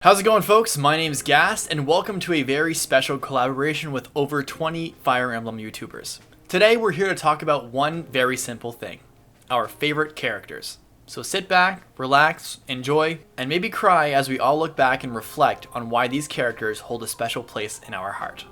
How's it going, folks? My name's Gas, and welcome to a very special collaboration with over 20 Fire Emblem YouTubers. Today we're here to talk about one very simple thing: our favorite characters. So sit back, relax, enjoy, and maybe cry as we all look back and reflect on why these characters hold a special place in our heart.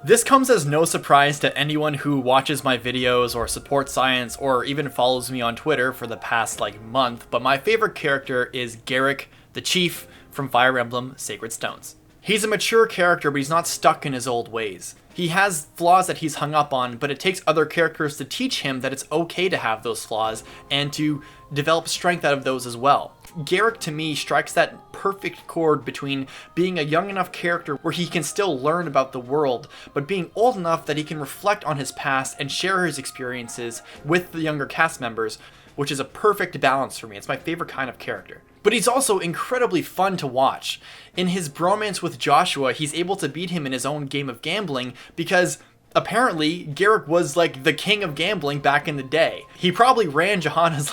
This comes as no surprise to anyone who watches my videos or supports science or even follows me on Twitter for the past month, but my favorite character is JaeAIK, the chief from Fire Emblem Sacred Stones. He's a mature character, but he's not stuck in his old ways. He has flaws that he's hung up on, but it takes other characters to teach him that it's okay to have those flaws and to develop strength out of those as well. JaeAIK to me strikes that perfect chord between being a young enough character where he can still learn about the world, but being old enough that he can reflect on his past and share his experiences with the younger cast members, which is a perfect balance for me. It's my favorite kind of character. But he's also incredibly fun to watch. In his bromance with Joshua, he's able to beat him in his own game of gambling because apparently JaeAIK was the king of gambling back in the day. He probably ran Johanna's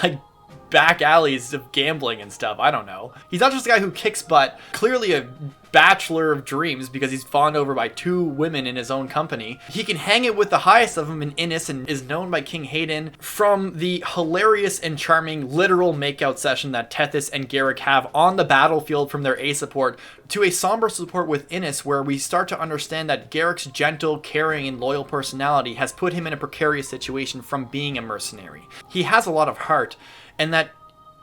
back alleys of gambling and stuff. I don't know. He's not just a guy who kicks butt, clearly a bachelor of dreams because he's fawned over by 2 women in his own company. He can hang it with the highest of them in Innis and is known by King Kayden. From the hilarious and charming literal makeout session that Tethys and JaeAIK have on the battlefield from their A support to a somber support with Innis, where we start to understand that JaeAIK's gentle, caring, and loyal personality has put him in a precarious situation from being a mercenary. He has a lot of heart, and that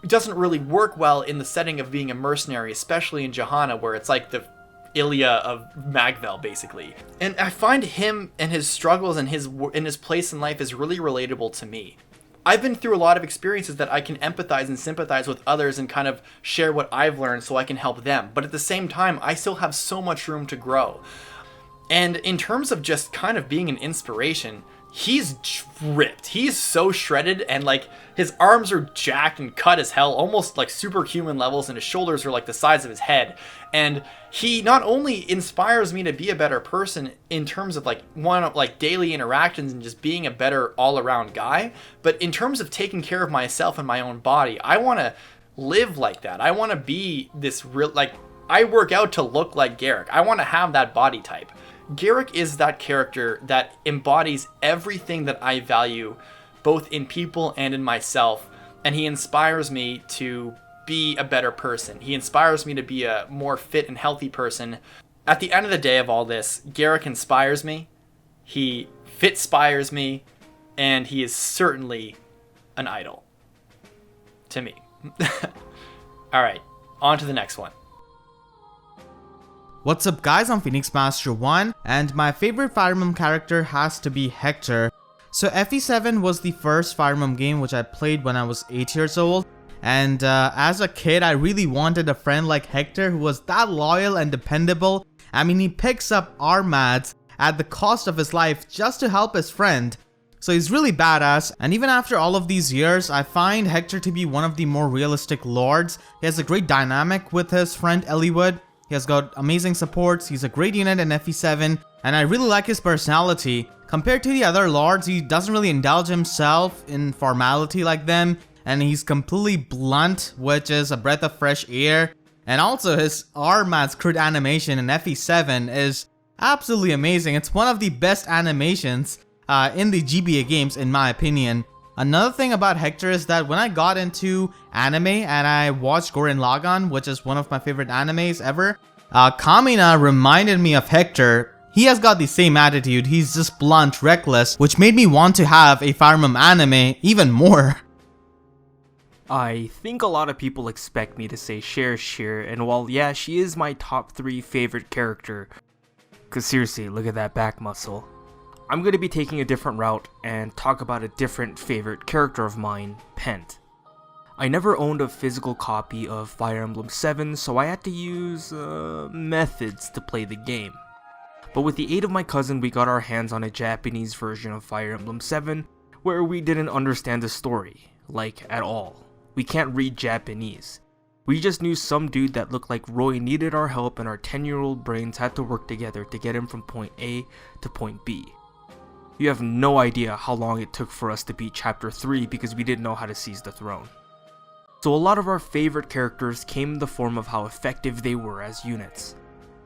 doesn't really work well in the setting of being a mercenary, especially in Johanna, where it's like the Ilya of Magvel, basically. And I find him and his struggles and his place in life is really relatable to me. I've been through a lot of experiences that I can empathize and sympathize with others and kind of share what I've learned so I can help them. But at the same time, I still have so much room to grow. And in terms of just kind of being an inspiration, he's ripped. He's so shredded, and his arms are jacked and cut as hell, almost superhuman levels, and his shoulders are the size of his head. And he not only inspires me to be a better person in terms of daily interactions and just being a better all-around guy, but in terms of taking care of myself and my own body. I want to live like that. I want to be this real, I work out to look like JaeAIK. I want to have that body type. JaeAIK is that character that embodies everything that I value, both in people and in myself, and he inspires me to be a better person. He inspires me to be a more fit and healthy person. At the end of the day of all this, JaeAIK inspires me, he fit-spires me, and he is certainly an idol. To me. Alright, on to the next one. What's up, guys? I'm PheonixMaster1, and my favorite Fire Emblem character has to be Hector. So FE7 was the first Fire Emblem game which I played when I was 8 years old, and as a kid I really wanted a friend like Hector who was that loyal and dependable. I mean, he picks up Armads at the cost of his life just to help his friend. So he's really badass, and even after all of these years, I find Hector to be one of the more realistic lords. He has a great dynamic with his friend Eliwood. He has got amazing supports, he's a great unit in FE7, and I really like his personality. Compared to the other lords, he doesn't really indulge himself in formality like them, and he's completely blunt, which is a breath of fresh air. And also his Armad's crit animation in FE7 is absolutely amazing. It's one of the best animations in the GBA games, in my opinion. Another thing about Hector is that when I got into anime and I watched Gurren Lagann, which is one of my favorite animes ever, Kamina reminded me of Hector. He has got the same attitude, he's just blunt, reckless, which made me want to have a Fire Emblem anime even more. I think a lot of people expect me to say Cher, and while yeah, she is my top 3 favorite character, cause seriously, look at that back muscle. I'm going to be taking a different route and talk about a different favorite character of mine, Pent. I never owned a physical copy of Fire Emblem 7, so I had to use methods to play the game. But with the aid of my cousin, we got our hands on a Japanese version of Fire Emblem 7, where we didn't understand the story, at all. We can't read Japanese. We just knew some dude that looked like Roy needed our help, and our 10-year-old brains had to work together to get him from point A to point B. You have no idea how long it took for us to beat Chapter 3 because we didn't know how to seize the throne. So a lot of our favorite characters came in the form of how effective they were as units.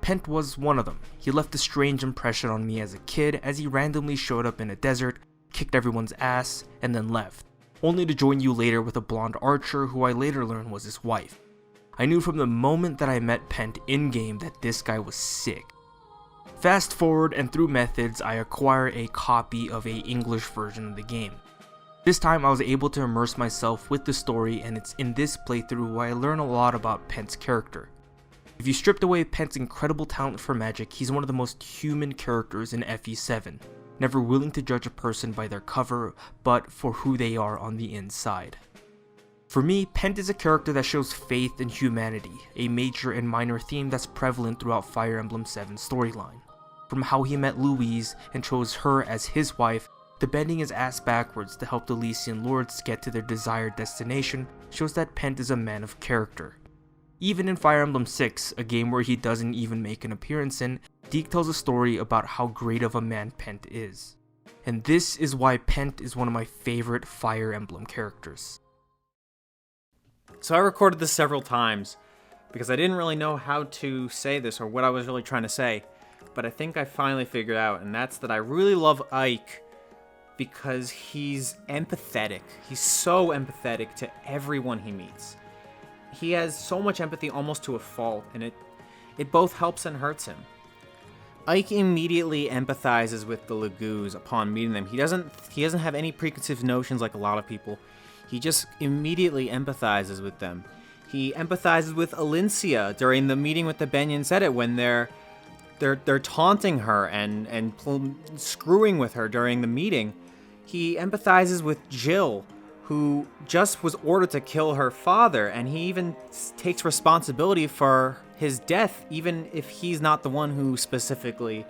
Pent was one of them. He left a strange impression on me as a kid as he randomly showed up in a desert, kicked everyone's ass, and then left, only to join you later with a blonde archer who I later learned was his wife. I knew from the moment that I met Pent in-game that this guy was sick. Fast forward, and through methods, I acquire a copy of a English version of the game. This time I was able to immerse myself with the story, and it's in this playthrough where I learn a lot about Pent's character. If you stripped away Pent's incredible talent for magic, he's one of the most human characters in FE7, never willing to judge a person by their cover, but for who they are on the inside. For me, Pent is a character that shows faith in humanity, a major and minor theme that's prevalent throughout Fire Emblem 7's storyline. From how he met Louise and chose her as his wife, to bending his ass backwards to help the Elysian Lords get to their desired destination, shows that Pent is a man of character. Even in Fire Emblem 6, a game where he doesn't even make an appearance in, Deke tells a story about how great of a man Pent is. And this is why Pent is one of my favorite Fire Emblem characters. So I recorded this several times because I didn't really know how to say this or what I was really trying to say, but I think I finally figured out, and that's that I really love Ike because he's empathetic. He's so empathetic to everyone he meets. He has so much empathy almost to a fault, and it both helps and hurts him. Ike immediately empathizes with the Lagoos upon meeting them. He doesn't have any preconceived notions like a lot of people. He just immediately empathizes with them. He empathizes with Alincia during the meeting with the Benyon Sedit when they're taunting her and screwing with her during the meeting. He empathizes with Jill, who just was ordered to kill her father, and he even takes responsibility for his death, even if he's not the one who specifically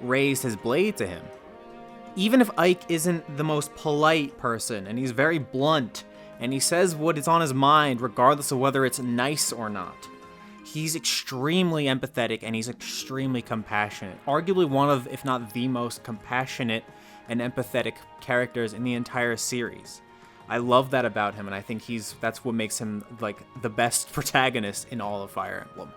raised his blade to him. Even if Ike isn't the most polite person, and he's very blunt, and he says what is on his mind regardless of whether it's nice or not, he's extremely empathetic and he's extremely compassionate. Arguably one of, if not the most compassionate and empathetic characters in the entire series. I love that about him, and I think that's what makes him like the best protagonist in all of Fire Emblem.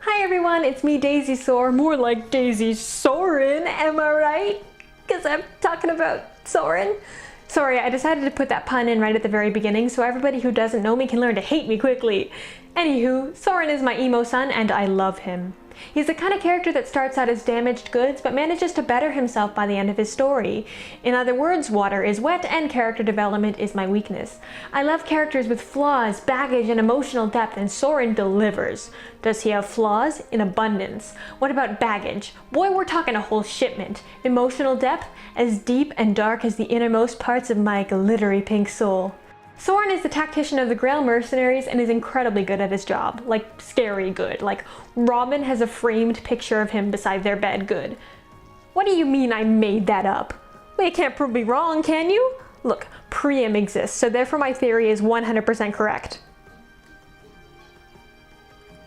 Hi everyone, it's me, DaisySaur, more like DaisySaurin, am I right? Because I'm talking about Sauron. Sorry, I decided to put that pun in right at the very beginning so everybody who doesn't know me can learn to hate me quickly. Anywho, Sauron is my emo son and I love him. He's the kind of character that starts out as damaged goods but manages to better himself by the end of his story. In other words, water is wet and character development is my weakness. I love characters with flaws, baggage, and emotional depth, and Sauron delivers. Does he have flaws? In abundance. What about baggage? Boy, we're talking a whole shipment. Emotional depth? As deep and dark as the innermost parts of my glittery pink soul. Sauron is the tactician of the Grail mercenaries and is incredibly good at his job. Like, scary good. Like, Ramen has a framed picture of him beside their bed good. What do you mean I made that up? Well, you can't prove me wrong, can you? Look, Priam exists, so therefore my theory is 100% correct.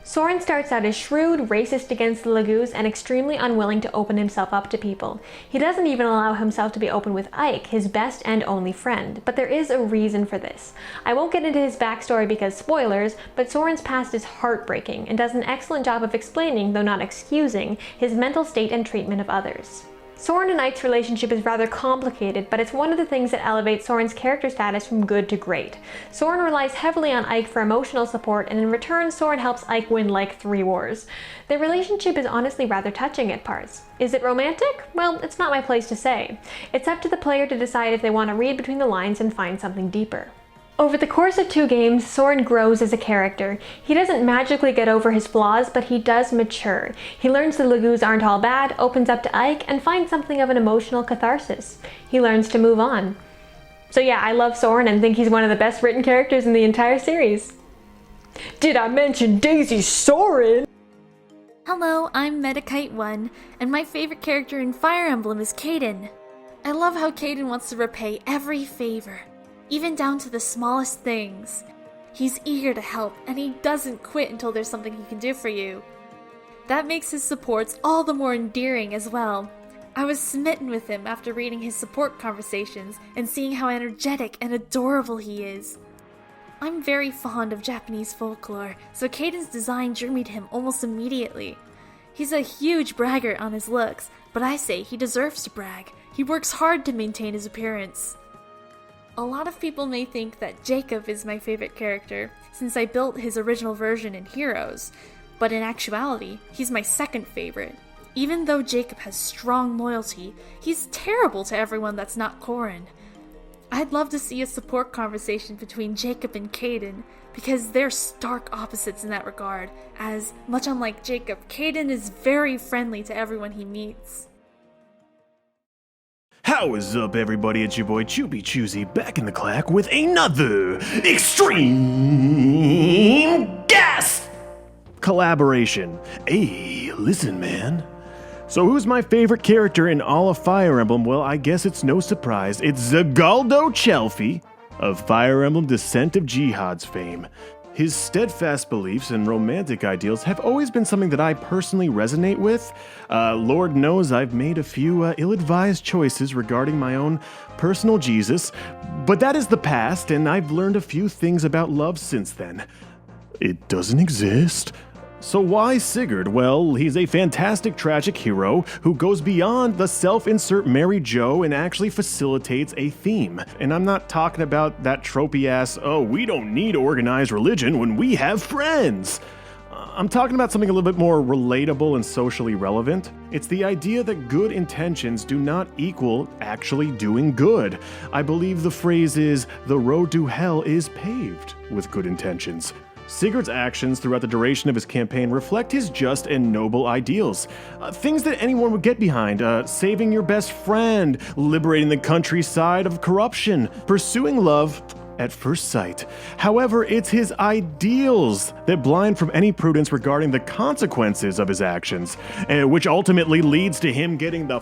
Sauron starts out as shrewd, racist against the Lagoos, and extremely unwilling to open himself up to people. He doesn't even allow himself to be open with Ike, his best and only friend, but there is a reason for this. I won't get into his backstory because spoilers, but Sauron's past is heartbreaking and does an excellent job of explaining, though not excusing, his mental state and treatment of others. Sauron and Ike's relationship is rather complicated, but it's one of the things that elevates Sauron's character status from good to great. Sauron relies heavily on Ike for emotional support, and in return, Sauron helps Ike win like 3 wars. Their relationship is honestly rather touching at parts. Is it romantic? Well, it's not my place to say. It's up to the player to decide if they want to read between the lines and find something deeper. Over the course of 2 games, Sauron grows as a character. He doesn't magically get over his flaws, but he does mature. He learns the Lagoos aren't all bad, opens up to Ike, and finds something of an emotional catharsis. He learns to move on. So yeah, I love Sauron and think he's one of the best written characters in the entire series. Did I mention DaisySaur? Hello, I'm Medikite1, and my favorite character in Fire Emblem is Kayden. I love how Kayden wants to repay every favor, even down to the smallest things. He's eager to help, and he doesn't quit until there's something he can do for you. That makes his supports all the more endearing as well. I was smitten with him after reading his support conversations and seeing how energetic and adorable he is. I'm very fond of Japanese folklore, so Kayden's design drew me to him almost immediately. He's a huge braggart on his looks, but I say he deserves to brag. He works hard to maintain his appearance. A lot of people may think that Jacob is my favorite character, since I built his original version in Heroes, but in actuality, he's my second favorite. Even though Jacob has strong loyalty, he's terrible to everyone that's not Corrin. I'd love to see a support conversation between Jacob and Kayden, because they're stark opposites in that regard, as, much unlike Jacob, Kayden is very friendly to everyone he meets. How is up, everybody? It's your boy Choopy Choosy back in the clack with another extreme guest collaboration. Hey, listen, man. So who's my favorite character in all of Fire Emblem? Well, I guess it's no surprise. It's Zaggaldo Chelphy of Fire Emblem Descent of Jihad's fame. His steadfast beliefs and romantic ideals have always been something that I personally resonate with. Lord knows I've made a few ill-advised choices regarding my own personal Jesus, but that is the past, and I've learned a few things about love since then. It doesn't exist. So why Sigurd? Well, he's a fantastic tragic hero who goes beyond the self-insert Mary Jo and actually facilitates a theme. And I'm not talking about that tropey-ass, oh, we don't need organized religion when we have friends. I'm talking about something a little bit more relatable and socially relevant. It's the idea that good intentions do not equal actually doing good. I believe the phrase is, the road to hell is paved with good intentions. Sigurd's actions throughout the duration of his campaign reflect his just and noble ideals. Things that anyone would get behind, saving your best friend, liberating the countryside of corruption, pursuing love at first sight. However, it's his ideals that blind from any prudence regarding the consequences of his actions, which ultimately leads to him getting the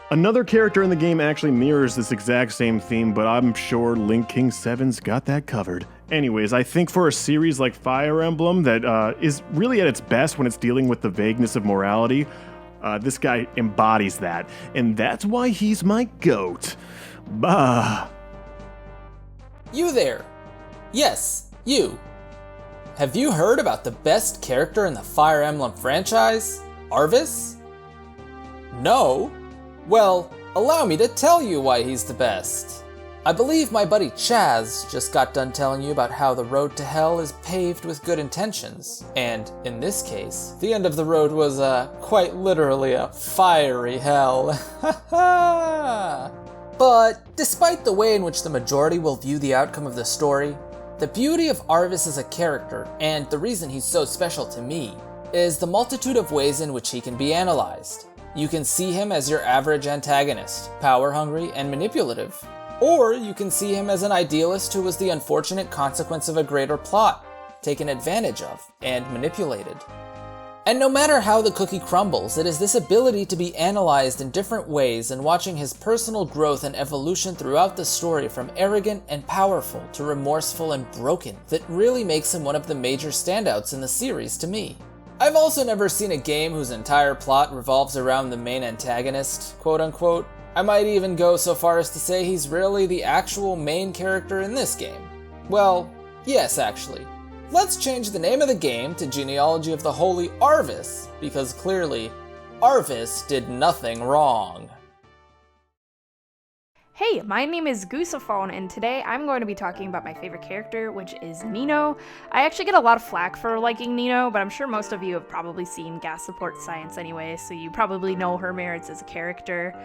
Another character in the game actually mirrors this exact same theme, but I'm sure Link King 7's got that covered. Anyways, I think for a series like Fire Emblem that is really at its best when it's dealing with the vagueness of morality, this guy embodies that, and that's why he's my GOAT. Bah. You there. Yes, you. Have you heard about the best character in the Fire Emblem franchise? Arvis? No? Well, allow me to tell you why he's the best. I believe my buddy Chaz just got done telling you about how the road to hell is paved with good intentions, and in this case, the end of the road was quite literally a fiery hell. But despite the way in which the majority will view the outcome of the story, the beauty of Arvis as a character, and the reason he's so special to me, is the multitude of ways in which he can be analyzed. You can see him as your average antagonist, power-hungry and manipulative. Or you can see him as an idealist who was the unfortunate consequence of a greater plot, taken advantage of, and manipulated. And no matter how the cookie crumbles, it is this ability to be analyzed in different ways and watching his personal growth and evolution throughout the story from arrogant and powerful to remorseful and broken that really makes him one of the major standouts in the series to me. I've also never seen a game whose entire plot revolves around the main antagonist, quote unquote. I might even go so far as to say he's really the actual main character in this game. Well, yes actually. Let's change the name of the game to Genealogy of the Holy Arvis, because clearly, Arvis did nothing wrong. Hey, my name is Goosaphone, and today I'm going to be talking about my favorite character, which is Nino. I actually get a lot of flack for liking Nino, but I'm sure most of you have probably seen Gas Support Science anyway, so you probably know her merits as a character.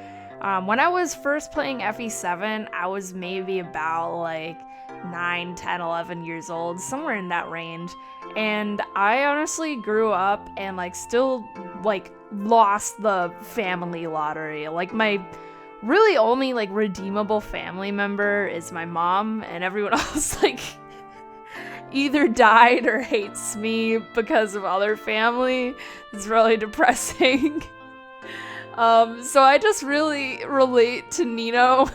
When I was first playing FE7, I was maybe about 9, 10, 11 years old, somewhere in that range, and I honestly grew up and still lost the family lottery. My really only redeemable family member is my mom, and everyone else either died or hates me because of other family. It's really depressing. So I just really relate to Nino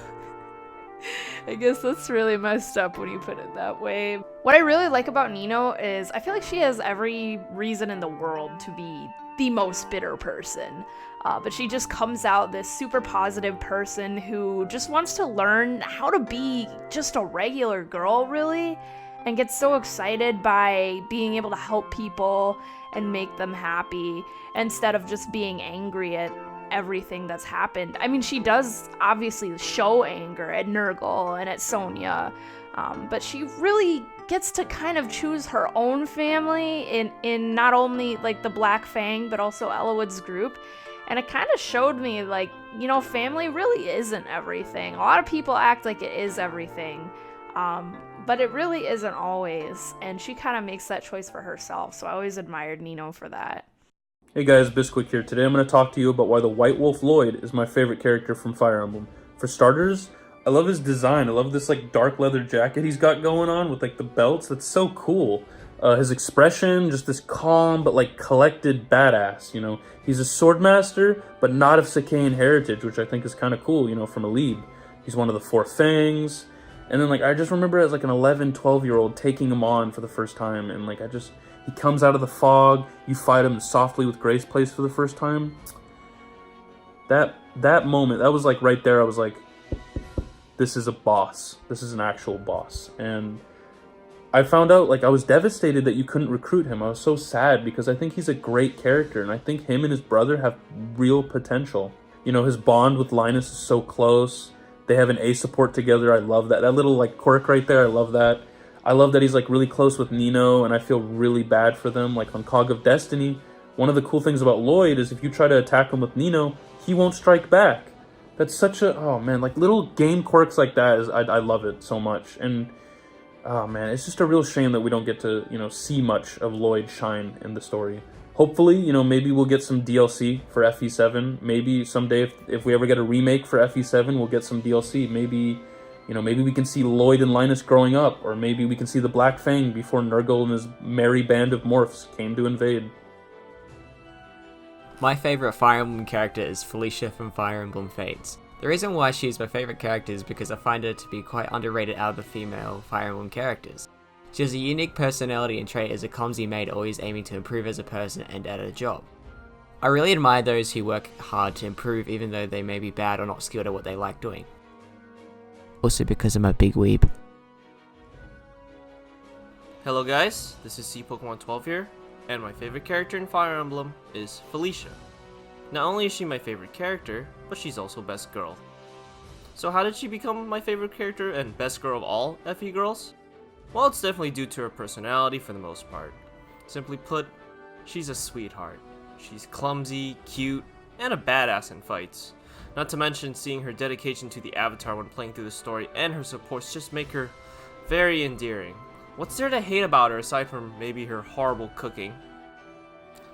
I guess that's really messed up when you put it that way. What I really like about Nino is I feel like she has every reason in the world to be the most bitter person. But she just comes out this super positive person who just wants to learn how to be just a regular girl, really, and gets so excited by being able to help people and make them happy instead of just being angry at everything that's happened. I mean, she does obviously show anger at Nurgle and at Sonya, but she really gets to kind of choose her own family in not only like the Black Fang but also Ellawood's group. And it kind of showed me, like, you know, family really isn't everything. A lot of people act like it is everything, but it really isn't always. And she kind of makes that choice for herself, so I always admired Nino for that. Hey guys, Bisquick here. Today I'm going to talk to you about why the White Wolf Lloyd is my favorite character from Fire Emblem. For starters, I love his design. I love this like dark leather jacket he's got going on with like the belts. That's so cool. His expression, just this calm but like collected badass, you know. He's a swordmaster, but not of Sakaean heritage, which I think is kind of cool, you know, from a lead. He's one of the 4 Fangs. And then like I just remember as like an 11, 12-year-old taking him on for the first time, and like he comes out of the fog, you fight him softly with Grace Place for the first time. That moment, that was like right there, I was like, this is a boss. This is an actual boss. And I found out, like, I was devastated that you couldn't recruit him. I was so sad because I think he's a great character, and I think him and his brother have real potential. You know, his bond with Linus is so close. They have an A support together. I love that. That little, like, quirk right there, I love that. I love that he's, like, really close with Nino, and I feel really bad for them. Like, on Cog of Destiny, one of the cool things about Lloyd is if you try to attack him with Nino, he won't strike back. That's such a, oh man, like, little game quirks like that, I love it so much. And oh man, it's just a real shame that we don't get to, you know, see much of Lloyd shine in the story. Hopefully, you know, maybe we'll get some DLC for FE7. Maybe someday, if we ever get a remake for FE7, we'll get some DLC. Maybe, you know, maybe we can see Lloyd and Linus growing up, or maybe we can see the Black Fang before Nurgle and his merry band of morphs came to invade. My favorite Fire Emblem character is Felicia from Fire Emblem Fates. The reason why she's my favorite character is because I find her to be quite underrated out of the female Fire Emblem characters. She has a unique personality and trait as a clumsy maid always aiming to improve as a person and at her job. I really admire those who work hard to improve even though they may be bad or not skilled at what they like doing. Also because I'm a big weeb. Hello guys, this is CPokemon12 here, and my favorite character in Fire Emblem is Felicia. Not only is she my favorite character, but she's also best girl. So how did she become my favorite character and best girl of all FE girls? Well, it's definitely due to her personality for the most part. Simply put, she's a sweetheart. She's clumsy, cute, and a badass in fights. Not to mention seeing her dedication to the Avatar when playing through the story and her supports just make her very endearing. What's there to hate about her aside from maybe her horrible cooking?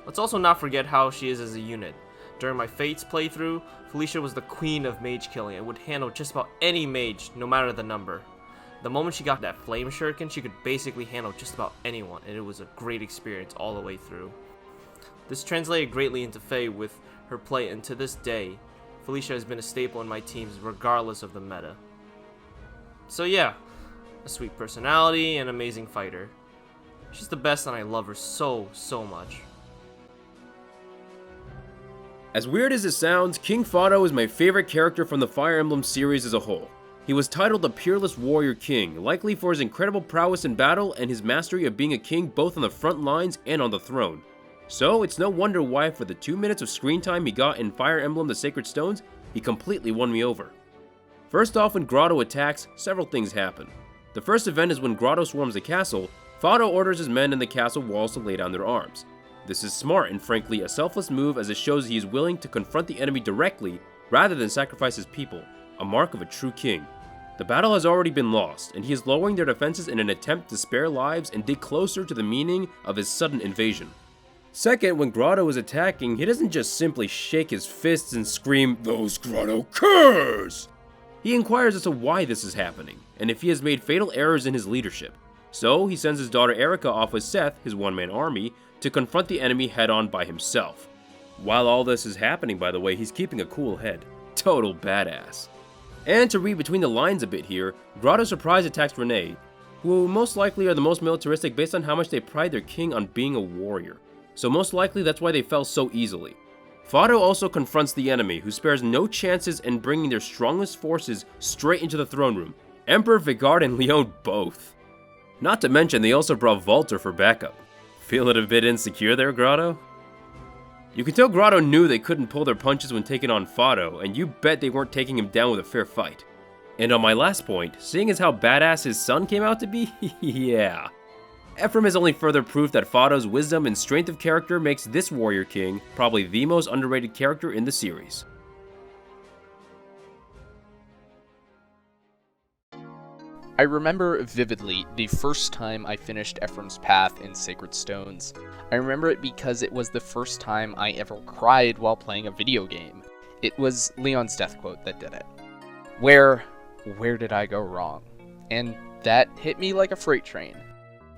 Let's also not forget how she is as a unit. During my Fates playthrough, Felicia was the queen of mage killing and would handle just about any mage, no matter the number. The moment she got that flame shuriken, she could basically handle just about anyone, and it was a great experience all the way through. This translated greatly into Fae with her play, and to this day, Felicia has been a staple in my teams regardless of the meta. So yeah, a sweet personality and amazing fighter. She's the best and I love her so much. As weird as it sounds, King Fado is my favorite character from the Fire Emblem series as a whole. He was titled the Peerless Warrior King, likely for his incredible prowess in battle and his mastery of being a king both on the front lines and on the throne. So it's no wonder why for the 2 minutes of screen time he got in Fire Emblem The Sacred Stones, he completely won me over. First off, when Grotto attacks, several things happen. The first event is when Grotto swarms the castle, Fado orders his men in the castle walls to lay down their arms. This is smart and frankly a selfless move as it shows he is willing to confront the enemy directly rather than sacrifice his people, a mark of a true king. The battle has already been lost, and he is lowering their defenses in an attempt to spare lives and dig closer to the meaning of his sudden invasion. Second, when Grotto is attacking, he doesn't just simply shake his fists and scream, "Those Grotto curs!" He inquires as to why this is happening, and if he has made fatal errors in his leadership. So, he sends his daughter Erica off with Seth, his one-man army, to confront the enemy head-on by himself. While all this is happening, by the way, he's keeping a cool head. Total badass. And to read between the lines a bit here, Grotto surprise attacks Renee, who most likely are the most militaristic based on how much they pride their king on being a warrior. So most likely that's why they fell so easily. Fado also confronts the enemy, who spares no chances in bringing their strongest forces straight into the throne room, Emperor Vigard and Leon both. Not to mention they also brought Walter for backup. Feeling a bit insecure there, Grotto? You can tell Grotto knew they couldn't pull their punches when taking on Fado, and you bet they weren't taking him down with a fair fight. And on my last point, seeing as how badass his son came out to be, yeah. Ephraim is only further proof that Fado's wisdom and strength of character makes this warrior king probably the most underrated character in the series. I remember vividly the first time I finished Ephraim's Path in Sacred Stones. I remember it because it was the first time I ever cried while playing a video game. It was Leon's death quote that did it. Where did I go wrong? And that hit me like a freight train.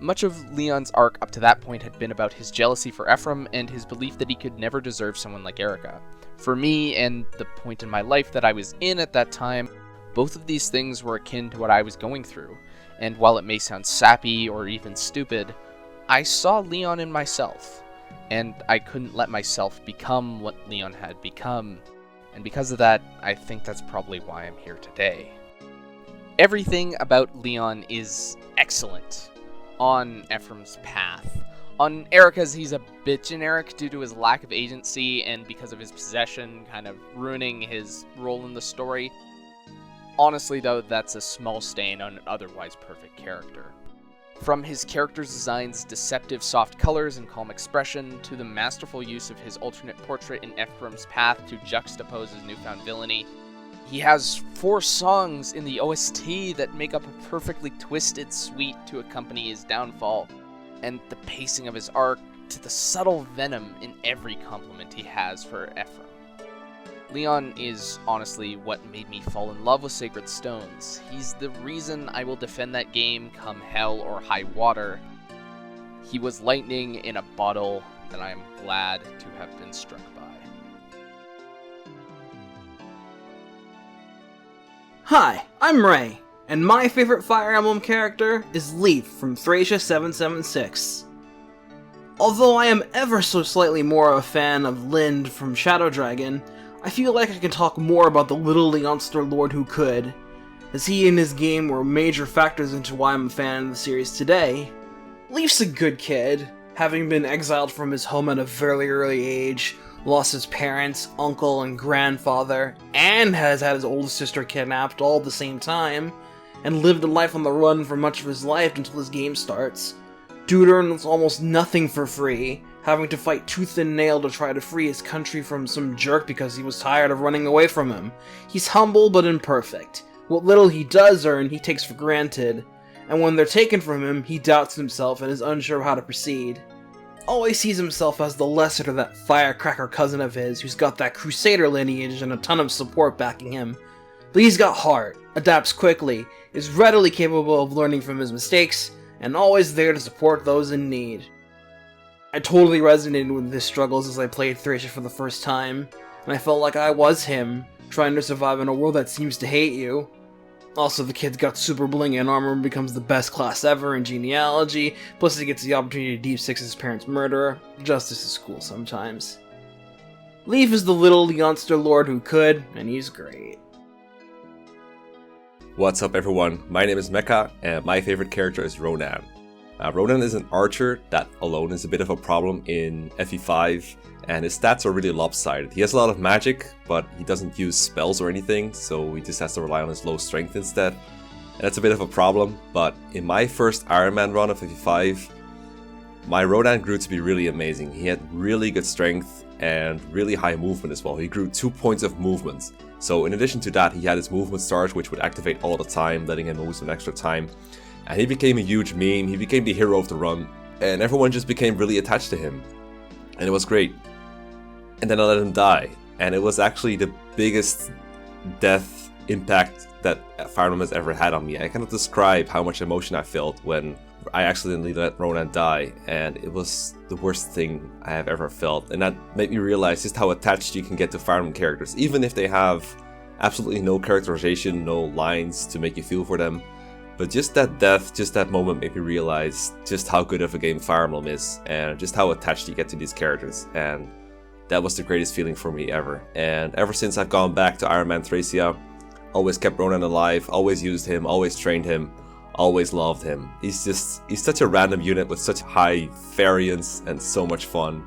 Much of Leon's arc up to that point had been about his jealousy for Ephraim and his belief that he could never deserve someone like Erica. For me, and the point in my life that I was in at that time, both of these things were akin to what I was going through, and while it may sound sappy or even stupid, I saw Leon in myself, and I couldn't let myself become what Leon had become, and because of that, I think that's probably why I'm here today. Everything about Leon is excellent on Ephraim's Path. On Erica's, he's a bit generic due to his lack of agency and because of his possession kind of ruining his role in the story. Honestly though, that's a small stain on an otherwise perfect character. From his character's design's deceptive soft colors and calm expression, to the masterful use of his alternate portrait in Ephraim's Path to juxtapose his newfound villainy, he has 4 songs in the OST that make up a perfectly twisted suite to accompany his downfall, and the pacing of his arc to the subtle venom in every compliment he has for Ephraim. Leon is honestly what made me fall in love with Sacred Stones. He's the reason I will defend that game come hell or high water. He was lightning in a bottle that I am glad to have been struck by. Hi, I'm Ray, and my favorite Fire Emblem character is Leaf from Thracia776. Although I am ever so slightly more of a fan of Lind from Shadow Dragon, I feel like I can talk more about the little Leonster Lord who could, as he and his game were major factors into why I'm a fan of the series today. Leaf's a good kid, having been exiled from his home at a very early age, lost his parents, uncle, and grandfather, and has had his older sister kidnapped all at the same time, and lived a life on the run for much of his life until his game starts. Dude earns almost nothing for free, having to fight tooth and nail to try to free his country from some jerk because he was tired of running away from him. He's humble but imperfect. What little he does earn, he takes for granted, and when they're taken from him, he doubts himself and is unsure how to proceed. Always sees himself as the lesser to that firecracker cousin of his who's got that crusader lineage and a ton of support backing him. But he's got heart, adapts quickly, is readily capable of learning from his mistakes, and always there to support those in need. I totally resonated with his struggles as I played Thracia for the first time, and I felt like I was him, trying to survive in a world that seems to hate you. Also, the kid's got super bling and armor and becomes the best class ever in genealogy, plus he gets the opportunity to deep six his parents' murderer. Justice is cool sometimes. Leaf is the little Leonster Lord who could, and he's great. What's up everyone, my name is Mekkah, and my favorite character is Ronan. Ronan is an archer that alone is a bit of a problem in FE5, and his stats are really lopsided. He has a lot of magic, but he doesn't use spells or anything, so he just has to rely on his low strength instead. And that's a bit of a problem, but in my first Iron Man run of FE5, my Ronan grew to be really amazing. He had really good strength and really high movement as well. He grew 2 points of movement. So in addition to that, he had his movement stars, which would activate all the time, letting him move some extra time. And he became a huge meme, he became the hero of the run, and everyone just became really attached to him. And it was great. And then I let him die, and it was actually the biggest death impact that Fire Emblem has ever had on me. I cannot describe how much emotion I felt when I accidentally let Ronan die, and it was the worst thing I have ever felt. And that made me realize just how attached you can get to Fire Emblem characters, even if they have Absolutely no characterization, no lines to make you feel for them. But just that death, just that moment made me realize just how good of a game Fire Emblem is, and just how attached you get to these characters. And that was the greatest feeling for me ever. And ever since I've gone back to Iron Man Thracia, always kept Ronan alive, always used him, always trained him, always loved him. He's such a random unit with such high variance and so much fun.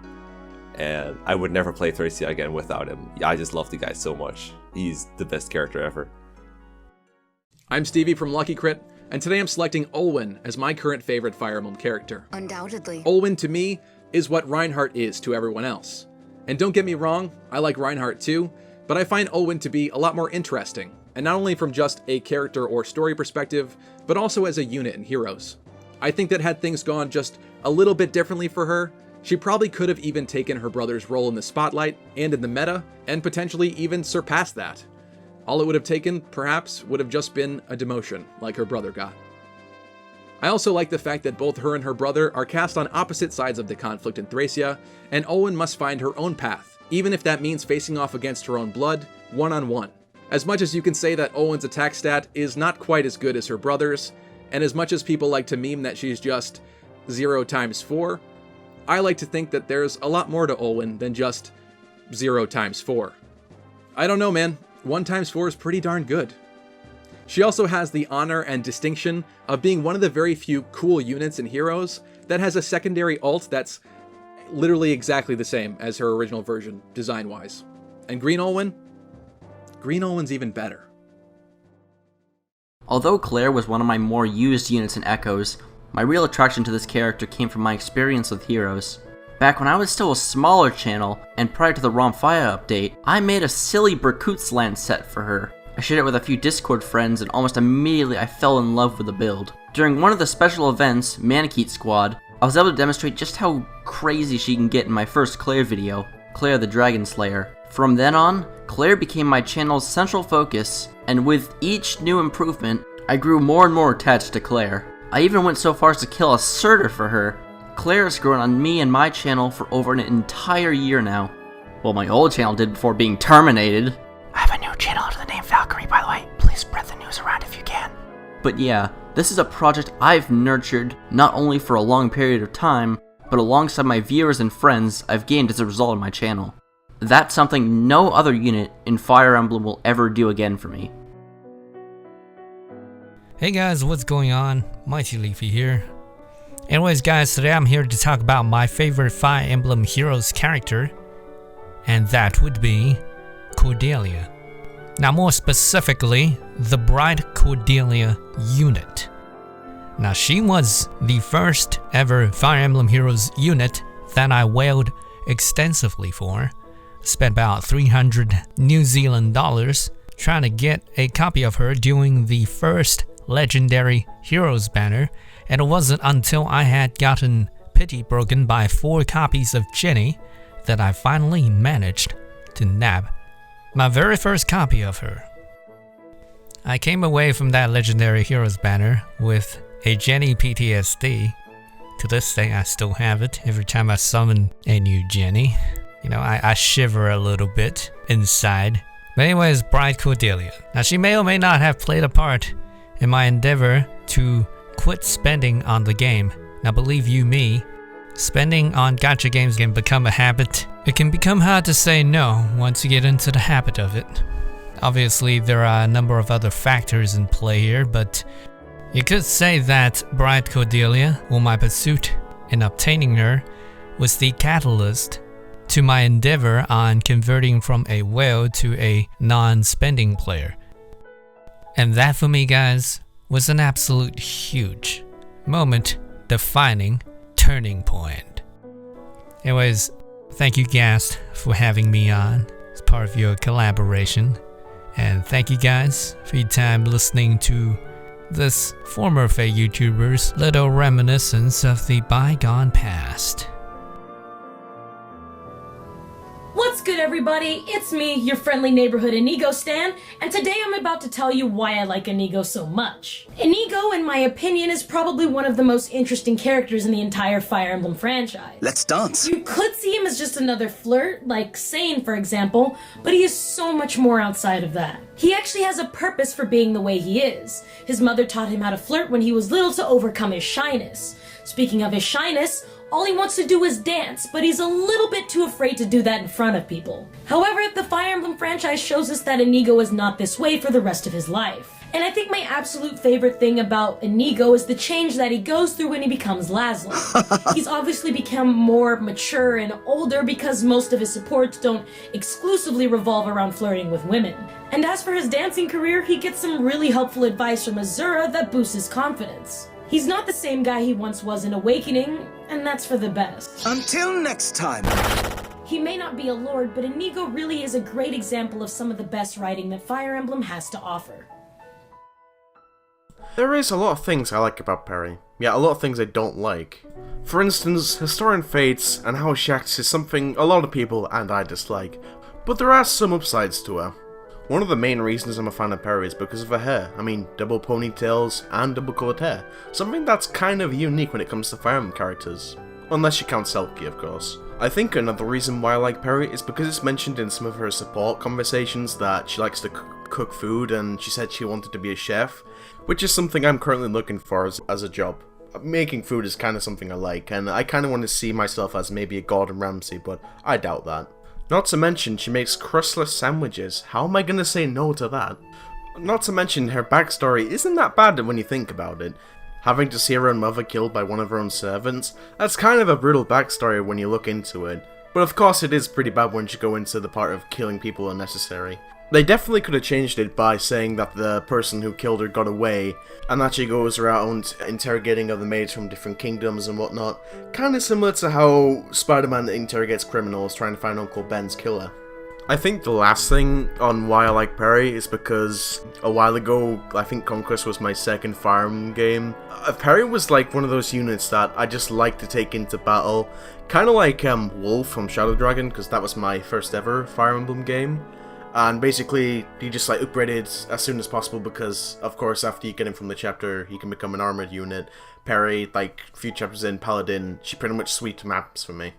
And I would never play Thracia again without him. I just love the guy so much. He's the best character ever. I'm Stevie from LuckyCrit, and today I'm selecting Olwen as my current favorite Fire Emblem character. Undoubtedly. Olwen to me is what Reinhardt is to everyone else. And don't get me wrong, I like Reinhardt too, but I find Olwen to be a lot more interesting, and not only from just a character or story perspective, but also as a unit in Heroes. I think that had things gone just a little bit differently for her, she probably could have even taken her brother's role in the spotlight and in the meta, and potentially even surpassed that. All it would have taken, perhaps, would have just been a demotion, like her brother got. I also like the fact that both her and her brother are cast on opposite sides of the conflict in Thracia, and Olwen must find her own path, even if that means facing off against her own blood, one-on-one. As much as you can say that Olwen's attack stat is not quite as good as her brother's, and as much as people like to meme that she's just 0 times 4, I like to think that there's a lot more to Olwen than just 0 times 4. I don't know, man. 1 times 4 is pretty darn good. She also has the honor and distinction of being one of the very few cool units in Heroes that has a secondary ult that's literally exactly the same as her original version, design-wise. And Green Olwen? Green Olwen's even better. Although Claire was one of my more used units in Echoes, my real attraction to this character came from my experience with Heroes. Back when I was still a smaller channel, and prior to the Romfire update, I made a silly Berkut's Land set for her. I shared it with a few Discord friends, and almost immediately I fell in love with the build. During one of the special events, Manakete Squad, I was able to demonstrate just how crazy she can get in my first Claire video, Claire the Dragon Slayer. From then on, Claire became my channel's central focus, and with each new improvement, I grew more and more attached to Claire. I even went so far as to kill a Surtur for her. Claire has grown on me and my channel for over an entire year now. Well, my old channel did before being terminated. I have a new channel under the name Valkyrie, by the way. Please spread the news around if you can. But yeah, this is a project I've nurtured not only for a long period of time, but alongside my viewers and friends I've gained as a result of my channel. That's something no other unit in Fire Emblem will ever do again for me. Hey guys, what's going on? MightyLeafy here. Anyways guys, today I'm here to talk about my favorite Fire Emblem Heroes character, and that would be Cordelia. Now more specifically, the Bride Cordelia unit. Now she was the first ever Fire Emblem Heroes unit that I wailed extensively for. Spent about 300 New Zealand dollars trying to get a copy of her during the first Legendary Heroes banner, and it wasn't until I had gotten pity broken by 4 copies of Jenny that I finally managed to nab my very first copy of her. I came away from that Legendary Heroes banner with a Jenny PTSD. To this day I still have it every time I summon a new Jenny. You know, I shiver a little bit inside. But anyways, Bride Cordelia. Now she may or may not have played a part in my endeavor to quit spending on the game. Now believe you me, spending on gacha games can become a habit. It can become hard to say no once you get into the habit of it. Obviously there are a number of other factors in play here, but you could say that Bride Cordelia, or my pursuit in obtaining her, was the catalyst to my endeavor on converting from a whale to a non-spending player. And that for me guys was an absolute huge moment defining turning point. Anyways, thank you guys for having me on as part of your collaboration, and thank you guys for your time listening to this former Fae YouTuber's little reminiscence of the bygone past. What's good, everybody? It's me, your friendly neighborhood Inigo stan, and today I'm about to tell you why I like Inigo so much. Inigo, in my opinion, is probably one of the most interesting characters in the entire Fire Emblem franchise. Let's dance. You could see him as just another flirt, like Sane, for example, but he is so much more outside of that. He actually has a purpose for being the way he is. His mother taught him how to flirt when he was little to overcome his shyness. Speaking of his shyness, all he wants to do is dance, but he's a little bit too afraid to do that in front of people. However, the Fire Emblem franchise shows us that Inigo is not this way for the rest of his life. And I think my absolute favorite thing about Inigo is the change that he goes through when he becomes Laszlo. He's obviously become more mature and older because most of his supports don't exclusively revolve around flirting with women. And as for his dancing career, he gets some really helpful advice from Azura that boosts his confidence. He's not the same guy he once was in Awakening, and that's for the best. Until next time. He may not be a lord, but Inigo really is a great example of some of the best writing that Fire Emblem has to offer. There is a lot of things I like about Perry, yet a lot of things I don't like. For instance, Historian Fates and how she acts is something a lot of people and I dislike, but there are some upsides to her. One of the main reasons I'm a fan of Perry is because of her hair. I mean, double ponytails and double coloured hair. Something that's kind of unique when it comes to Fire Emblem characters. Unless you count Selkie, of course. I think another reason why I like Perry is because it's mentioned in some of her support conversations that she likes to cook food and she said she wanted to be a chef, which is something I'm currently looking for as a job. Making food is kind of something I like, and I kind of want to see myself as maybe a Gordon Ramsay, but I doubt that. Not to mention, she makes crustless sandwiches. How am I gonna say no to that? Not to mention, her backstory isn't that bad when you think about it. Having to see her own mother killed by one of her own servants, that's kind of a brutal backstory when you look into it. But of course it is pretty bad once you go into the part of killing people unnecessary. They definitely could have changed it by saying that the person who killed her got away, and that she goes around interrogating other maids from different kingdoms and whatnot. Kinda similar to how Spider-Man interrogates criminals trying to find Uncle Ben's killer. I think the last thing on why I like Perry is because a while ago, I think Conquest was my second Fire Emblem game. Perry was like one of those units that I just like to take into battle. Kinda like Wolf from Shadow Dragon, because that was my first ever Fire Emblem game. And basically, he just like upgraded as soon as possible because, of course, after you get him from the chapter, he can become an armored unit. Perry, like a few chapters in Paladin, she pretty much sweet maps for me.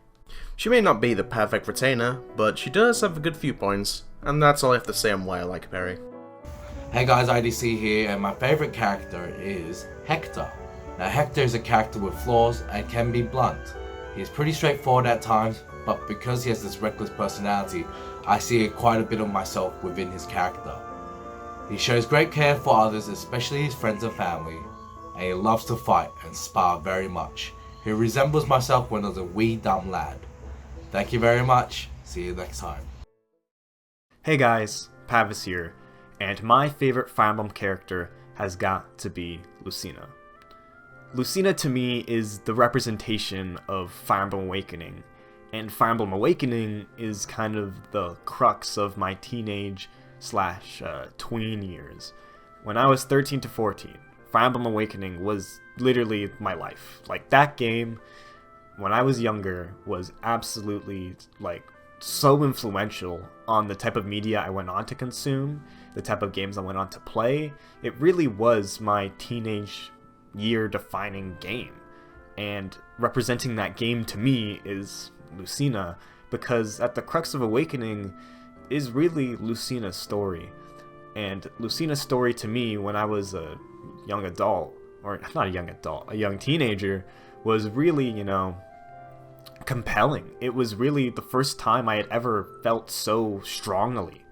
She may not be the perfect retainer, but she does have a good few points, and that's all I have to say on why I like Perry. Hey guys, IDC here, and my favorite character is Hector. Now Hector is a character with flaws and can be blunt. He's pretty straightforward at times, but because he has this reckless personality, I see quite a bit of myself within his character. He shows great care for others, especially his friends and family, and he loves to fight and spar very much. He resembles myself when I was a wee dumb lad. Thank you very much, see you next time. Hey guys, Pavis here, and my favorite Fire Emblem character has got to be Lucina. Lucina to me is the representation of Fire Emblem Awakening, and Fire Emblem Awakening is kind of the crux of my teenage / tween years. When I was 13 to 14, Fire Emblem Awakening was literally my life. Like, that game, when I was younger, was absolutely, like, so influential on the type of media I went on to consume, the type of games I went on to play. It really was my teenage year defining game. And representing that game to me is Lucina, because at the crux of Awakening is really Lucina's story. And Lucina's story to me when I was a young adult, or not a young adult, a young teenager, was really, you know, compelling. It was really the first time I had ever felt so strongly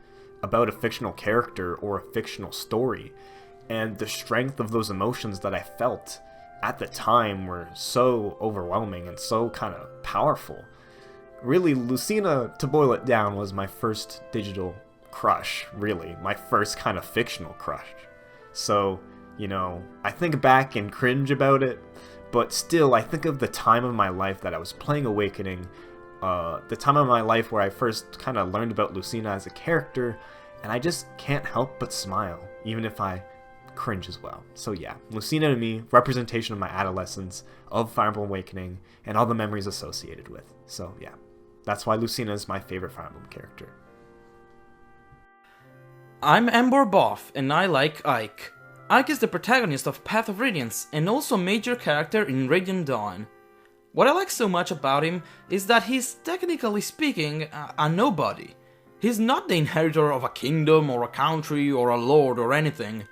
about a fictional character or a fictional story. And the strength of those emotions that I felt at the time were so overwhelming and so kind of powerful. Really, Lucina, to boil it down, was my first digital crush, really. My first kind of fictional crush. So, you know, I think back and cringe about it, but still, I think of the time of my life that I was playing Awakening, the time of my life where I first kind of learned about Lucina as a character, and I just can't help but smile, even if I cringe as well. So yeah, Lucina to me, representation of my adolescence, of Fire Emblem Awakening, and all the memories associated with. So yeah, That's why Lucina is my favorite Fire Emblem character. I'm Emboar, and I like Ike. Ike is the protagonist of Path of Radiance and also a major character in Radiant Dawn. What I like so much about him is that he's, technically speaking, a nobody. He's not the inheritor of a kingdom or a country or a lord or anything.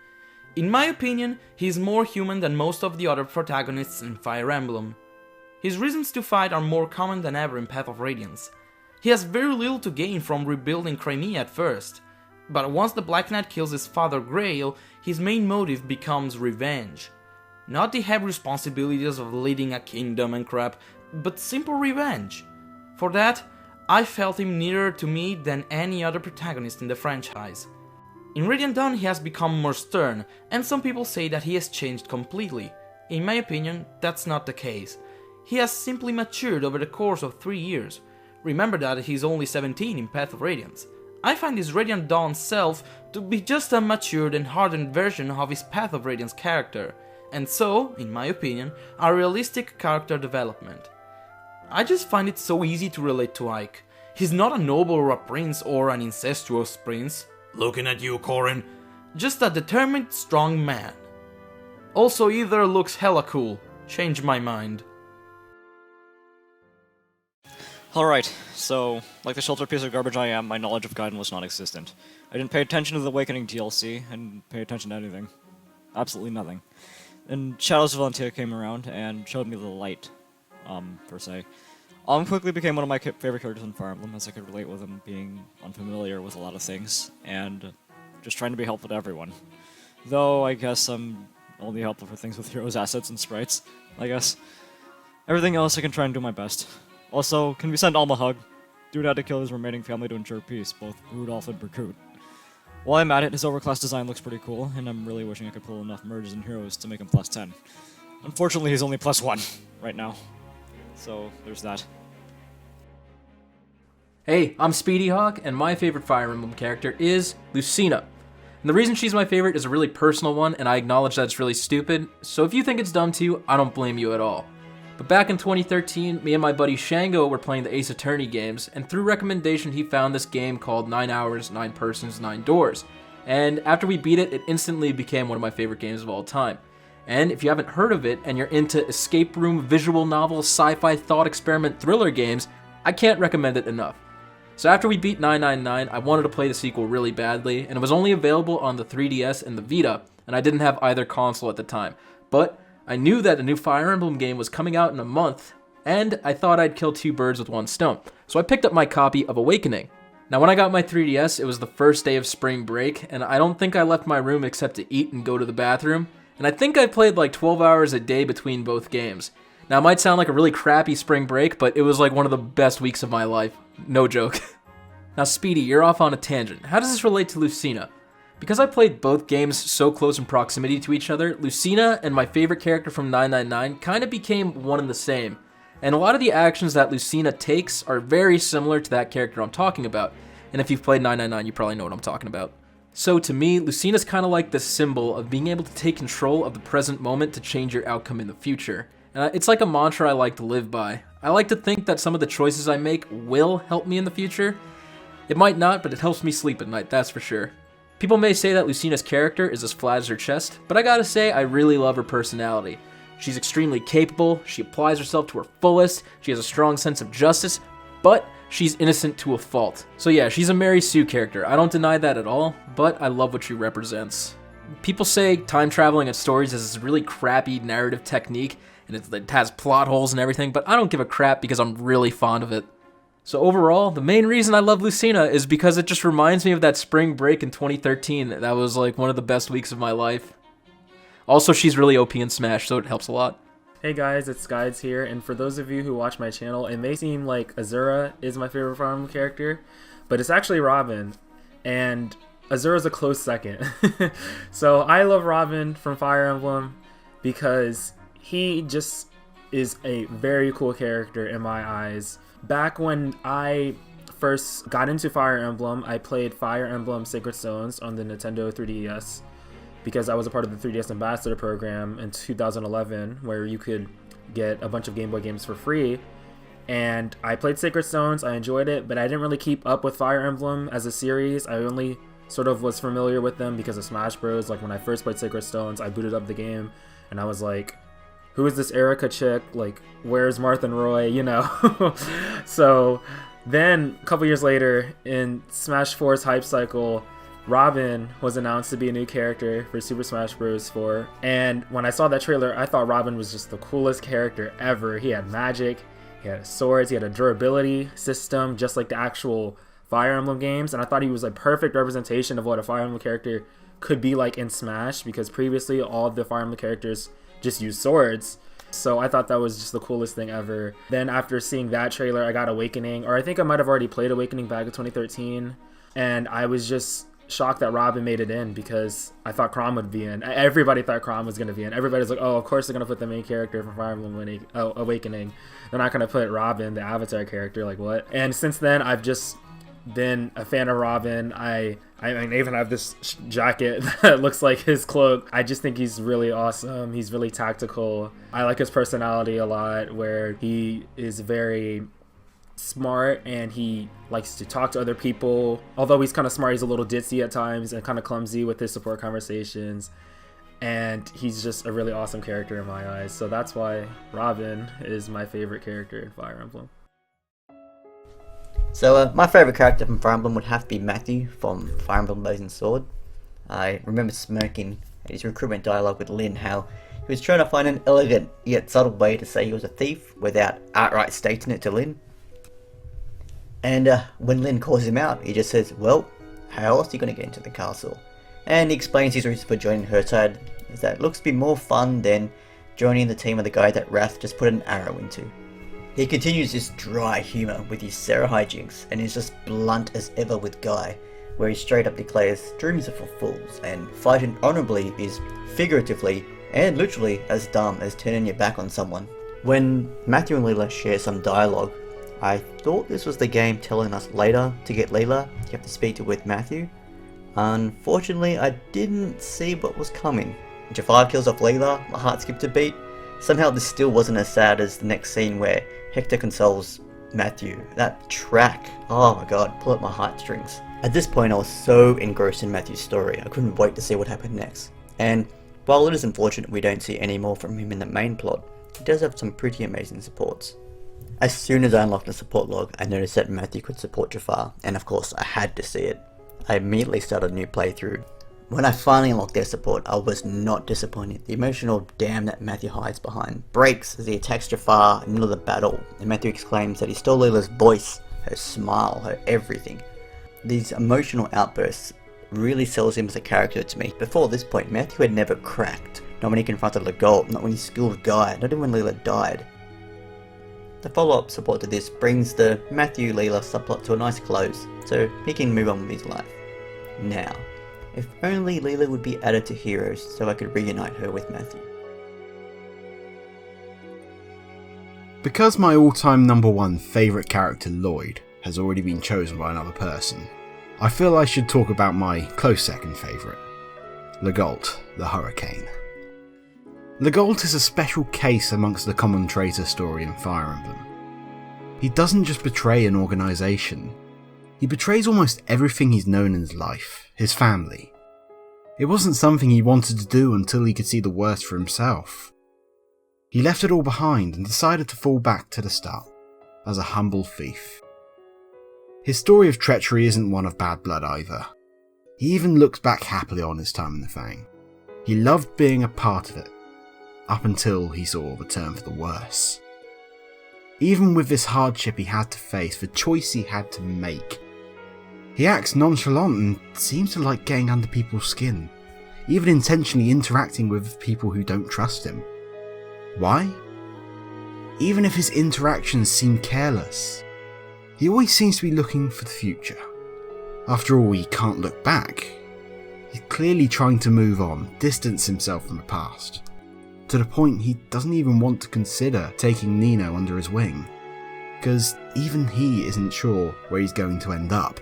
In my opinion, he's more human than most of the other protagonists in Fire Emblem. His reasons to fight are more common than ever in Path of Radiance. He has very little to gain from rebuilding Crimea at first, but once the Black Knight kills his father Grail, his main motive becomes revenge. Not the heavy responsibilities of leading a kingdom and crap, but simple revenge. For that, I felt him nearer to me than any other protagonist in the franchise. In Radiant Dawn he has become more stern, and some people say that he has changed completely. In my opinion, that's not the case. He has simply matured over the course of 3 years. Remember that he's only 17 in Path of Radiance. I find his Radiant Dawn self to be just a matured and hardened version of his Path of Radiance character, and so, in my opinion, a realistic character development. I just find it so easy to relate to Ike. He's not a noble or a prince or an incestuous prince. Looking at you, Corin. Just a determined, strong man. Also, either looks hella cool. Changed my mind. Alright, so, like the shelter piece of garbage I am, my knowledge of Kayden was non-existent. I didn't pay attention to the Awakening DLC, I didn't pay attention to anything. Absolutely nothing. And Shadows of Valentia came around and showed me the light, per se. Quickly became one of my favorite characters in Fire Emblem, as I could relate with him being unfamiliar with a lot of things, and just trying to be helpful to everyone. Though, I guess I'm only helpful for things with heroes, assets, and sprites, I guess. Everything else I can try and do my best. Also, can we send Alma a hug? Dude had to kill his remaining family to ensure peace, both Rudolph and Berkut. While I'm at it, his overclass design looks pretty cool, and I'm really wishing I could pull enough merges and heroes to make him plus 10. Unfortunately, he's only plus 1 right now. So, there's that. Hey, I'm SpeedyHawk, and my favorite Fire Emblem character is Lucina. And the reason she's my favorite is a really personal one, and I acknowledge that it's really stupid, so if you think it's dumb too, I don't blame you at all. But back in 2013, me and my buddy Shango were playing the Ace Attorney games, and through recommendation he found this game called 9 Hours, 9 Persons, 9 Doors. And after we beat it, it instantly became one of my favorite games of all time. And if you haven't heard of it, and you're into escape room, visual novel, sci-fi, thought experiment, thriller games, I can't recommend it enough. So after we beat 999, I wanted to play the sequel really badly, and it was only available on the 3DS and the Vita, and I didn't have either console at the time. But I knew that a new Fire Emblem game was coming out in a month, and I thought I'd kill 2 birds with 1 stone. So I picked up my copy of Awakening. Now when I got my 3DS, it was the first day of spring break, and I don't think I left my room except to eat and go to the bathroom, and I think I played like 12 hours a day between both games. Now it might sound like a really crappy spring break, but it was like one of the best weeks of my life. No joke. Now Speedy, you're off on a tangent. How does this relate to Lucina? Because I played both games so close in proximity to each other, Lucina and my favorite character from 999 kind of became one and the same. And a lot of the actions that Lucina takes are very similar to that character I'm talking about. And if you've played 999, you probably know what I'm talking about. So to me, Lucina's kind of like the symbol of being able to take control of the present moment to change your outcome in the future. It's like a mantra I like to live by. I like to think that some of the choices I make will help me in the future. It might not, but it helps me sleep at night, that's for sure. People may say that Lucina's character is as flat as her chest, but I gotta say I really love her personality. She's extremely capable, she applies herself to her fullest, she has a strong sense of justice, but she's innocent to a fault. So yeah, she's a Mary Sue character, I don't deny that at all, but I love what she represents. People say time traveling in stories is this really crappy narrative technique, and it has plot holes and everything, but I don't give a crap because I'm really fond of it. So overall, the main reason I love Lucina is because it just reminds me of that spring break in 2013. That was like one of the best weeks of my life. Also, she's really OP in Smash, so it helps a lot. Hey guys, it's Skides here, and for those of you who watch my channel, it may seem like Azura is my favorite Fire Emblem character, but it's actually Ramen, and Azura's a close second. So I love Ramen from Fire Emblem because he just is a very cool character in my eyes. Back when I first got into Fire Emblem, I played Fire Emblem Sacred Stones on the Nintendo 3DS because I was a part of the 3DS Ambassador program in 2011 where you could get a bunch of Game Boy games for free. and I played Sacred Stones, I enjoyed it, but I didn't really keep up with Fire Emblem as a series. I only sort of was familiar with them because of Smash Bros. Like when I first played Sacred Stones, I booted up the game and I was like, who is this Erica chick? Like, where's Martha and Roy? You know? So then a couple years later in Smash 4's hype cycle, Ramen was announced to be a new character for Super Smash Bros. 4. And when I saw that trailer, I thought Ramen was just the coolest character ever. He had magic, he had swords, he had a durability system, just like the actual Fire Emblem games. And I thought he was a perfect representation of what a Fire Emblem character could be like in Smash, because previously all of the Fire Emblem characters just used swords. So I thought that was just the coolest thing ever. Then after seeing that trailer, I got Awakening, or I think I might have already played Awakening back in 2013. And I was just shocked that Ramen made it in, because I thought Chrom would be in. Everybody thought Chrom was going to be in. Everybody's like, oh, of course they're going to put the main character from Fire Emblem Awakening. They're not going to put Ramen, the Avatar character, like what? And since then, I've just been a fan of Ramen. I even have this jacket that looks like his cloak. I just think he's really awesome. He's really tactical. I like his personality a lot, where he is very smart and he likes to talk to other people. Although he's kind of smart, he's a little ditzy at times and kind of clumsy with his support conversations. And he's just a really awesome character in my eyes. So that's why Ramen is my favorite character in Fire Emblem. So my favourite character from Fire Emblem would have to be Matthew from Fire Emblem Blazing Sword. I remember smirking at his recruitment dialogue with Lyn, how he was trying to find an elegant yet subtle way to say he was a thief without outright stating it to Lyn. And when Lyn calls him out, he just says, well, how else are you going to get into the castle? And he explains his reason for joining her side is that it looks to be more fun than joining the team of the guy that Wrath just put an arrow into. He continues this dry humour with his Sarah hijinks, and is just blunt as ever with Guy, where he straight up declares dreams are for fools, and fighting honourably is figuratively and literally as dumb as turning your back on someone. When Matthew and Leela share some dialogue, I thought this was the game telling us later to get Leela, you have to speak to with Matthew. Unfortunately, I didn't see what was coming. Jafar kills off Leela, my heart skipped a beat. Somehow this still wasn't as sad as the next scene where Hector consoles Matthew. That track, oh my god, pull up my heartstrings. At this point I was so engrossed in Matthew's story, I couldn't wait to see what happened next. And while it is unfortunate we don't see any more from him in the main plot, he does have some pretty amazing supports. As soon as I unlocked the support log, I noticed that Matthew could support Jafar, and of course I had to see it. I immediately started a new playthrough. When I finally unlocked their support, I was not disappointed. The emotional dam that Matthew hides behind breaks as he attacks Jafar in the middle of the battle, and Matthew exclaims that he stole Leela's voice, her smile, her everything. These emotional outbursts really sells him as a character to me. Before this point, Matthew had never cracked. Not when he confronted Legault, not when he schooled Guy, not even when Leela died. The follow-up support to this brings the Matthew-Leela subplot to a nice close, so he can move on with his life. Now, if only Leela would be added to Heroes so I could reunite her with Matthew. Because my all-time number one favourite character, Lloyd, has already been chosen by another person, I feel I should talk about my close second favourite, Legault, the Hurricane. Legault is a special case amongst the common traitor story in Fire Emblem. He doesn't just betray an organisation, he betrays almost everything he's known in his life, his family. It wasn't something he wanted to do until he could see the worst for himself. He left it all behind and decided to fall back to the start, as a humble thief. His story of treachery isn't one of bad blood either. He even looks back happily on his time in the Fang. He loved being a part of it, up until he saw the turn for the worse. Even with this hardship he had to face, the choice he had to make, he acts nonchalant and seems to like getting under people's skin, even intentionally interacting with people who don't trust him. Why? Even if his interactions seem careless, he always seems to be looking for the future. After all, he can't look back. He's clearly trying to move on, distance himself from the past, to the point he doesn't even want to consider taking Nino under his wing, because even he isn't sure where he's going to end up.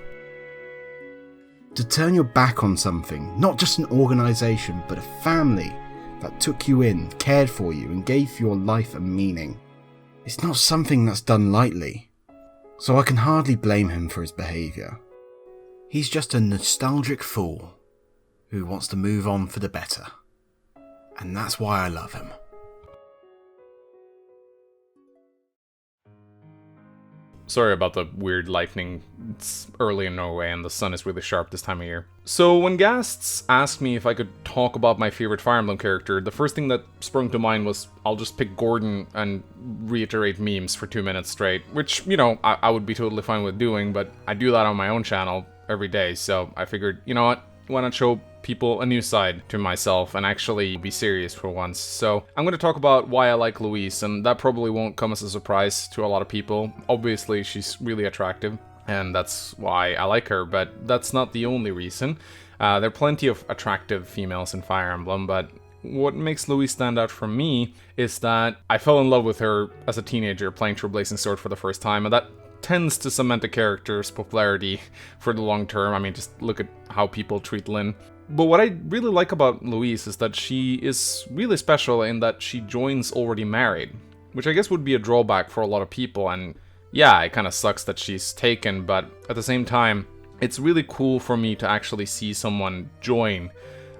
To turn your back on something, not just an organisation, but a family that took you in, cared for you, and gave your life a meaning. It's not something that's done lightly, so I can hardly blame him for his behaviour. He's just a nostalgic fool who wants to move on for the better. And that's why I love him. Sorry about the weird lightning. It's early in Norway and the sun is really sharp this time of year. So when guests asked me if I could talk about my favorite Fire Emblem character, the first thing that sprung to mind was I'll just pick Gordon and reiterate memes for 2 minutes straight, which, you know, I would be totally fine with doing, but I do that on my own channel every day, so I figured, you know what, why not show people a new side to myself and actually be serious for once. So I'm going to talk about why I like Louise, and that probably won't come as a surprise to a lot of people. Obviously, she's really attractive, and that's why I like her, but that's not the only reason. There are plenty of attractive females in Fire Emblem, but what makes Louise stand out for me is that I fell in love with her as a teenager playing through Blazing Sword for the first time, and that tends to cement the character's popularity for the long term. I mean, just look at how people treat Lyn. But what I really like about Louise is that she is really special in that she joins already married, which I guess would be a drawback for a lot of people, and yeah, it kind of sucks that she's taken, but at the same time, it's really cool for me to actually see someone join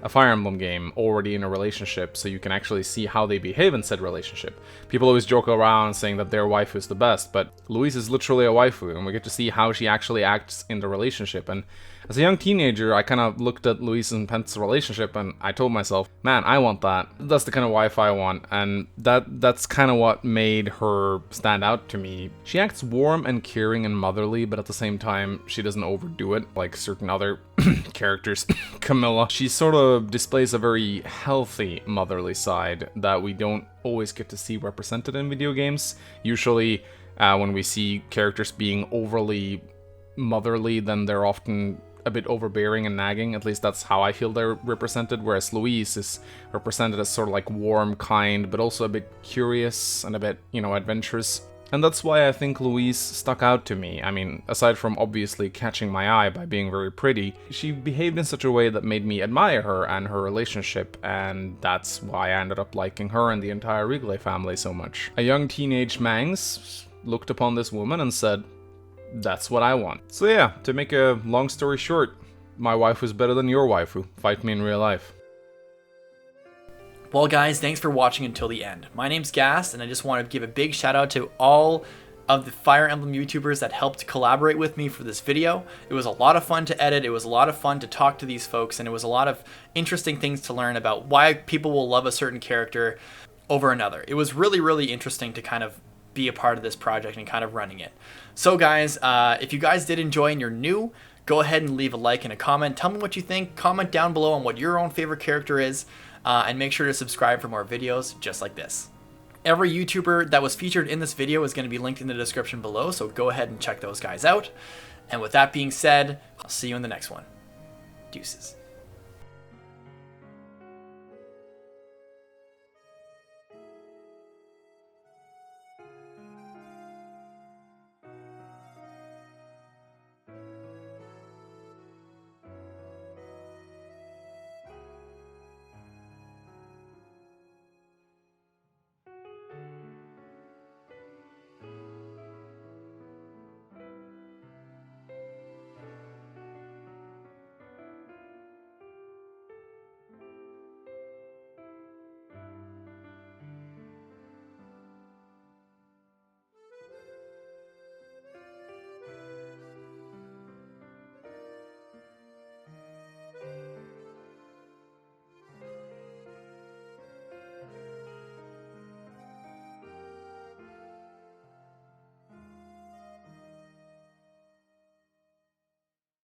a Fire Emblem game already in a relationship, so you can actually see how they behave in said relationship. People always joke around saying that their waifu is the best, but Louise is literally a waifu, and we get to see how she actually acts in the relationship. And as a young teenager, I kind of looked at Louise and Pent's relationship, and I told myself, man, I want that. That's the kind of wife I want, and that's kind of what made her stand out to me. She acts warm and caring and motherly, but at the same time, she doesn't overdo it like certain other characters. Camilla, she sort of displays a very healthy motherly side that we don't always get to see represented in video games. Usually, when we see characters being overly motherly, then they're often a bit overbearing and nagging. At least that's how I feel they're represented, whereas Louise is represented as sort of like warm, kind, but also a bit curious and a bit, you know, adventurous. And that's why I think Louise stuck out to me. I mean, aside from obviously catching my eye by being very pretty, she behaved in such a way that made me admire her and her relationship, and that's why I ended up liking her and the entire Reglay family so much. A young teenage Mangs looked upon this woman and said, that's what I want. So yeah, to make a long story short, my waifu's better than your waifu. Fight me in real life. Well guys, thanks for watching until the end. My name's Gas, and I just want to give a big shout out to all of the Fire Emblem YouTubers that helped collaborate with me for this video. It was a lot of fun to edit, it was a lot of fun to talk to these folks, and it was a lot of interesting things to learn about why people will love a certain character over another. It was really, really interesting to kind of be a part of this project and kind of running it. So guys, if you guys did enjoy and you're new, go ahead and leave a like and a comment. Tell me what you think. Comment down below on what your own favorite character is, and make sure to subscribe for more videos just like this. Every YouTuber that was featured in this video is going to be linked in the description below, so go ahead and check those guys out. And with that being said, I'll see you in the next one. Deuces.